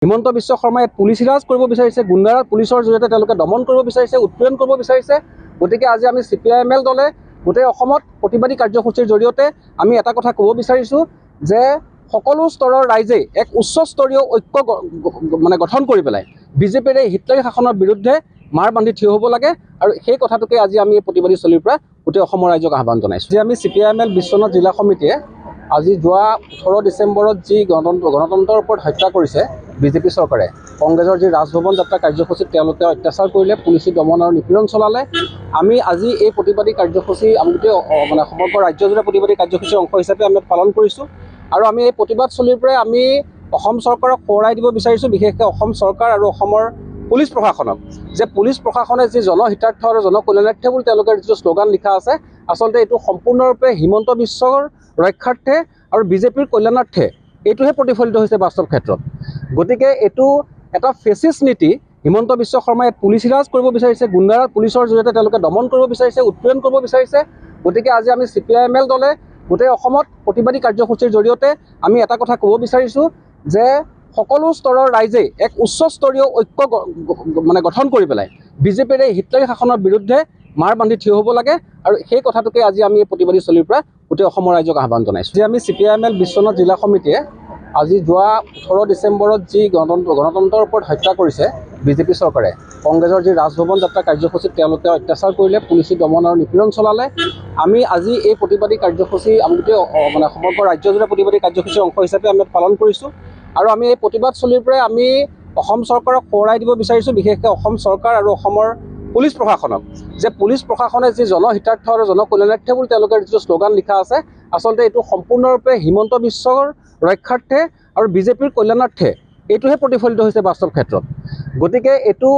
হিমন্ত বিশ্ব শৰ্মাই পুলিচ ৰাজ কৰিব বিচাৰিছে, গুণ্ডাৰাজ পুলিচৰ জৰিয়তে তেওঁলোকে দমন কৰিব বিচাৰিছে, উৎপীড়ন কৰিব বিচাৰিছে। গতিকে আজি আমি CPIML দলে গোটেই অসমত প্ৰতিবাদী কাৰ্যসূচীৰ জৰিয়তে আমি এটা কথা ক'ব বিচাৰিছোঁ যে সকলো স্তৰৰ ৰাইজে এক উচ্চস্তৰীয় ঐক্য গঠন কৰি পেলাই বিজেপিৰ এই হিটলাৰী শাসনৰ বিৰুদ্ধে মাৰ বান্ধি থিয় হ'ব লাগে। আৰু সেই কথাটোকে আজি আমি এই প্ৰতিবাদী চলিৰ পৰা গোটেই অসমৰ ৰাইজক আহ্বান জনাইছোঁ যে আমি CPIML বিশ্বনাথ জিলা সমিতিয়ে আজি যোৱা 18 ডিচেম্বৰত যি গণতন্ত্ৰৰ ওপৰত হত্যা কৰিছে বিজেপি চৰকাৰে, কংগ্ৰেছৰ যি ৰাজভৱন যাত্ৰা কাৰ্যসূচীত তেওঁলোকে অত্যাচাৰ কৰিলে, পুলিচী দমন আৰু নিপীড়ন চলালে। আমি আজি এই প্ৰতিবাদী কাৰ্যসূচী আমি গোটেই সমগ্ৰ ৰাজ্যজোৰা প্ৰতিবাদী কাৰ্যসূচীৰ অংশ হিচাপে আমি পালন কৰিছোঁ। আৰু আমি এই প্ৰতিবাদ চলিৰ পৰাই আমি অসম চৰকাৰক সোঁৱৰাই দিব বিচাৰিছোঁ, বিশেষকৈ অসম চৰকাৰ আৰু অসমৰ পুলিচ প্ৰশাসনক, যে পুলিচ প্ৰশাসনে যি জনহিতাৰ্থ আৰু জনকল্যাণাৰ্থে বুলি তেওঁলোকৰ যিটো শ্লোগান লিখা আছে, আচলতে এইটো সম্পূৰ্ণৰূপে হিমন্ত বিশ্বৰ ৰক্ষাৰ্থে আৰু বিজেপিৰ কল্যাণাৰ্থে এইটোহে প্ৰতিফলিত হৈছে বাস্তৱ ক্ষেত্ৰত। গতিকে এইটো এটা ফেচিষ্ট নীতি। হিমন্ত বিশ্ব শৰ্মাই পুলিচ ৰাজ কৰিব বিচাৰিছে, গুণ্ডাৰাজ পুলিচৰ জৰিয়তে তেওঁলোকে দমন কৰিব বিচাৰিছে, উৎপীড়ন কৰিব বিচাৰিছে। গতিকে আজি আমি CPIML দলে গোটেই অসমত প্ৰতিবাদী কাৰ্যসূচীৰ জৰিয়তে আমি এটা কথা ক'ব বিচাৰিছোঁ যে সকলো স্তৰৰ ৰাইজে এক উচ্চস্তৰীয় ঐক্য গঠন কৰি পেলাই বিজেপিৰ এই হিটলাৰী শাসনৰ বিৰুদ্ধে মাৰ বান্ধি থিয় হ'ব লাগে। আৰু সেই কথাটোকে আজি আমি এই প্ৰতিবাদী চলিৰ পৰা গোটেই অসমৰ ৰাইজক আহ্বান জনাইছোঁ যে আমি CPIML বিশ্বনাথ জিলা সমিতিয়ে আজি যোৱা 18 ডিচেম্বৰত যি গণতন্ত্ৰৰ ওপৰত হত্যা কৰিছে বিজেপি চৰকাৰে, কংগ্ৰেছৰ যি ৰাজভৱন যাত্ৰা কাৰ্যসূচীত তেওঁলোকে অত্যাচাৰ কৰিলে, পুলিচী দমন আৰু নিপীড়ন চলালে। আমি আজি এই প্ৰতিবাদী কাৰ্যসূচী আমি গোটেই সমগ্ৰ ৰাজ্যজোৰা প্ৰতিবাদী কাৰ্যসূচীৰ অংশ হিচাপে আমি পালন কৰিছোঁ। আৰু আমি এই প্ৰতিবাদ চলিৰ পৰাই আমি অসম চৰকাৰক সোঁৱৰাই দিব বিচাৰিছোঁ, বিশেষকৈ অসম চৰকাৰ আৰু অসমৰ পুলিচ প্ৰশাসনক, যে পুলিচ প্ৰশাসনে যি জনহিতাৰ্থ আৰু জনকল্যাণাৰ্থে বুলি তেওঁলোকৰ যিটো শ্লোগান লিখা আছে, আচলতে এইটো সম্পূৰ্ণৰূপে হিমন্ত বিশ্বৰ ৰক্ষাৰ্থে আৰু বিজেপিৰ কল্যাণাৰ্থে এইটোহে প্ৰতিফলিত হৈছে বাস্তৱ ক্ষেত্ৰত। গতিকে এইটো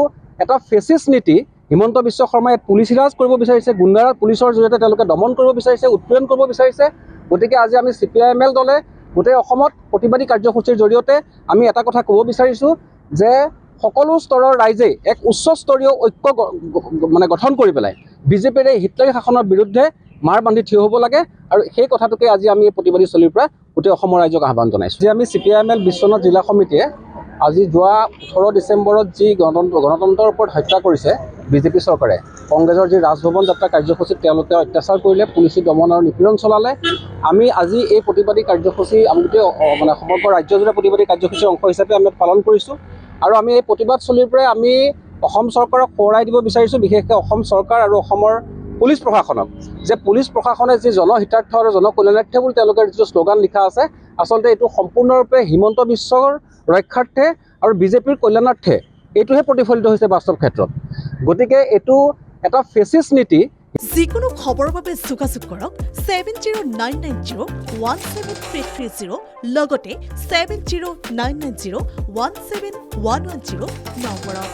এটা ফেচিষ্ট নীতি। হিমন্ত বিশ্ব শৰ্মাই পুলিচ ৰাজ কৰিব বিচাৰিছে, গুণ্ডাৰাজ পুলিচৰ জৰিয়তে তেওঁলোকে দমন কৰিব বিচাৰিছে, উৎপীড়ন কৰিব বিচাৰিছে। গতিকে আজি আমি CPIML দলে গোটেই অসমত প্ৰতিবাদী কাৰ্যসূচীৰ জৰিয়তে আমি এটা কথা ক'ব বিচাৰিছোঁ যে সকলো স্তৰৰ ৰাইজে এক উচ্চস্তৰীয় ঐক্য গঠন কৰি পেলাই বিজেপিৰ এই হিটলাৰী শাসনৰ বিৰুদ্ধে মাৰ বান্ধি থিয় হ'ব লাগে। আৰু সেই কথাটোকে আজি আমি এই প্ৰতিবাদী চলিৰ পৰা গোটেই অসমৰ ৰাইজক আহ্বান জনাইছোঁ যে আমি CPIML বিশ্বনাথ জিলা সমিতিয়ে আজি যোৱা 18 ডিচেম্বৰত যি গণতন্ত্ৰৰ ওপৰত হত্যা কৰিছে বিজেপি চৰকাৰে, কংগ্ৰেছৰ যি ৰাজভৱন যাত্ৰা কাৰ্যসূচীত তেওঁলোকে অত্যাচাৰ কৰিলে, পুলিচী দমন আৰু নিপীড়ন চলালে। আমি আজি এই প্ৰতিবাদী কাৰ্যসূচী আমি গোটেই সমগ্ৰ ৰাজ্যজোৰা প্ৰতিবাদী কাৰ্যসূচীৰ অংশ হিচাপে আমি পালন কৰিছোঁ। আৰু আমি এই প্ৰতিবাদ চলিৰ পৰাই আমি অসম চৰকাৰক সোঁৱৰাই দিব বিচাৰিছোঁ, বিশেষকৈ অসম চৰকাৰ আৰু অসমৰ পুলিচ প্ৰশাসনক, যে পুলিচ প্ৰশাসনে যি জনহিতাৰ্থ আৰু জনকল্যাণাৰ্থে বুলি তেওঁলোকৰ যিটো শ্লোগান লিখা আছে, আচলতে এইটো সম্পূৰ্ণৰূপে হিমন্ত বিশ্বৰ ৰক্ষাৰ্থে আৰু বিজেপিৰ কল্যাণাৰ্থে এইটোহে প্ৰতিফলিত হৈছে বাস্তৱ ক্ষেত্ৰত। গতিকে এইটো এটা ফেচিষ্ট নীতি। যিকোনো খবৰৰ বাবে যোগাযোগ কৰক 7099017330 লগতে 7099017110 নম্বৰত।